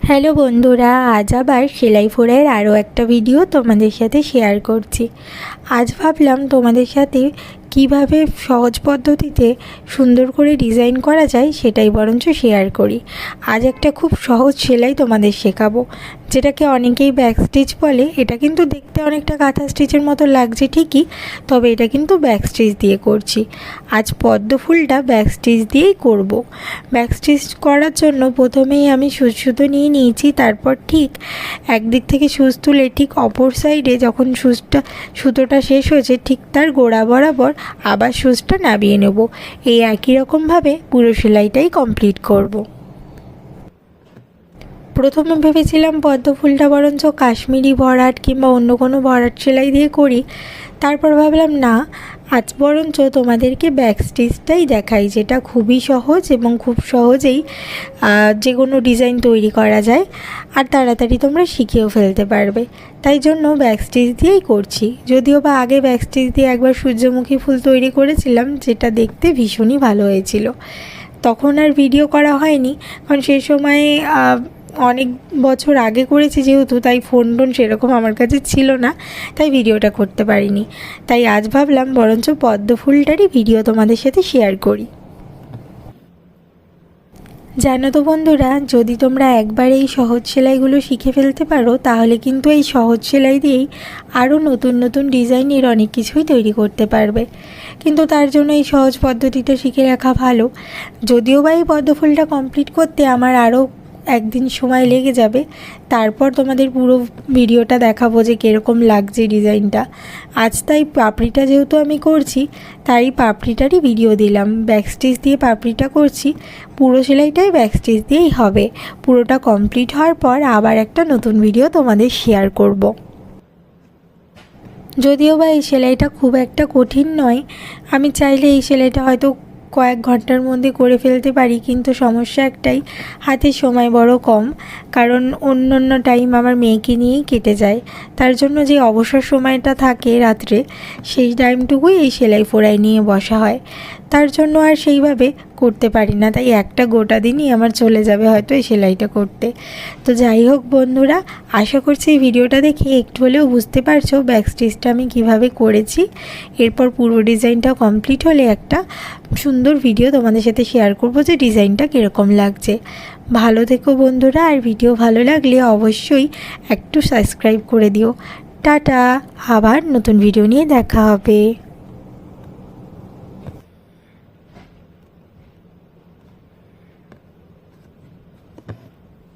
Hello বন্ধুরা, আজ আবার সেলাই ফোড়াইয়ের আরও একটা ভিডিও তোমাদের সাথে শেয়ার করছি। আজ ভাবলাম তোমাদের সাথে কিভাবে সহজ পদ্ধতিতে সুন্দর করে ডিজাইন করা যায় সেটাই বরঞ্চ শেয়ার করি। আজ একটা খুব সহজ সেলাই তোমাদের শেখাবো, যেটাকে অনেকেই ব্যাক স্টিচ বলে। এটা কিন্তু দেখতে অনেকটা কাঁথা স্টিচের মতো লাগছে ঠিকই, তবে এটা কিন্তু ব্যাক স্টিচ দিয়ে করছি। আজ পদ্ম ফুলটা ব্যাক স্টিচ দিয়েই করব। ব্যাক স্টিচ করার জন্য প্রথমেই আমি সুতো নিয়ে নিয়েছি। তারপর ঠিক একদিক থেকে সুচ তুলে ঠিক অপর সাইডে যখন সুতোটা শেষ হয়েছে ঠিক তার গোড়া বরাবর আবার সুচটা নামিয়ে নেব। এই একই রকমভাবে পুরো সেলাইটাই কমপ্লিট করব। প্রথমে ভেবেছিলাম পদ্ম ফুলটা বরঞ্চ কাশ্মীরি ভরাট কিংবা অন্য কোনো ভরাট সেলাই দিয়ে করি। তারপর ভাবলাম না, আজ বরঞ্চ তোমাদেরকে ব্যাক স্টিচটাই দেখাই, যেটা খুবই সহজ এবং খুব সহজেই যে কোনো ডিজাইন তৈরি করা যায় আর তাড়াতাড়ি তোমরা শিখেও ফেলতে পারবে। তাই জন্য ব্যাক স্টিচ দিয়েই করছি। যদিও বা আগে ব্যাক স্টিচ দিয়ে একবার সূর্যমুখী ফুল তৈরি করেছিলাম, যেটা দেখতে ভীষণই ভালো হয়েছিল। তখন আর ভিডিও করা হয়নি, কারণ সেই সময় অনেক বছর আগে করেছি যেহেতু, তাই ফোন সেরকম আমার কাছে ছিল না, তাই ভিডিওটা করতে পারিনি। তাই আজ ভাবলাম বরঞ্চ পদ্ম ফুলটারই ভিডিও তোমাদের সাথে শেয়ার করি। জানো তো বন্ধুরা, যদি তোমরা একবার এই সহজ সেলাইগুলো শিখে ফেলতে পারো, তাহলে কিন্তু এই সহজ সেলাই দিয়েই আরও নতুন নতুন ডিজাইনের অনেক কিছুই তৈরি করতে পারবে। কিন্তু তার জন্য এই সহজ পদ্ধতিটা শিখে রাখা ভালো। যদিও বা এই পদ্ম ফুলটা কমপ্লিট করতে আমার আরও একদিন সময় লেগে যাবে। তারপর তোমাদের পুরো ভিডিওটা দেখাবো যে কীরকম লাগছে ডিজাইনটা। আজ তাই পাপড়িটা যেহেতু আমি করছি, তাই পাপড়িটারই ভিডিও দিলাম। ব্যাক স্টিচ দিয়ে পাপড়িটা করছি, পুরো সেলাইটাই ব্যাক স্টিচ দিয়েই হবে। পুরোটা কমপ্লিট হওয়ার পর আবার একটা নতুন ভিডিও তোমাদের শেয়ার করব। যদিও বা এই সেলাইটা খুব একটা কঠিন নয়, আমি চাইলে এই সেলাইটা হয়তো কয়েক ঘন্টার মধ্যে করে ফেলতে পারি, কিন্তু সমস্যা একটাই, হাতে সময় বড় কম। কারণ অন্য টাইম আমার মেয়েকে নিয়েই কেটে যায়। তার জন্য যে অবসর সময়টা থাকে রাত্রে, সেই টাইমটুকুই এই সেলাই ফোড়াই নিয়ে বসা হয়। তার জন্য আর সেইভাবে করতে পারি না, তাই একটা গোটা দিনই আমার চলে যাবে হয়তো এই সেলাইটা করতে। তো যাই হোক বন্ধুরা, আশা করছি এই ভিডিওটা দেখে একটু হলেও বুঝতে পারছো ব্যাক স্টিচটা আমি কিভাবে করেছি। এরপর পুরো ডিজাইনটা কমপ্লিট হলে একটা সুন্দর ভিডিও তোমাদের সাথে শেয়ার করব যে ডিজাইনটা কীরকম লাগছে। ভালো থেকো বন্ধুরা, আর ভিডিও ভালো লাগলে অবশ্যই একটু সাবস্ক্রাইব করে দিও। টাটা, আবার নতুন ভিডিও নিয়ে দেখা হবে।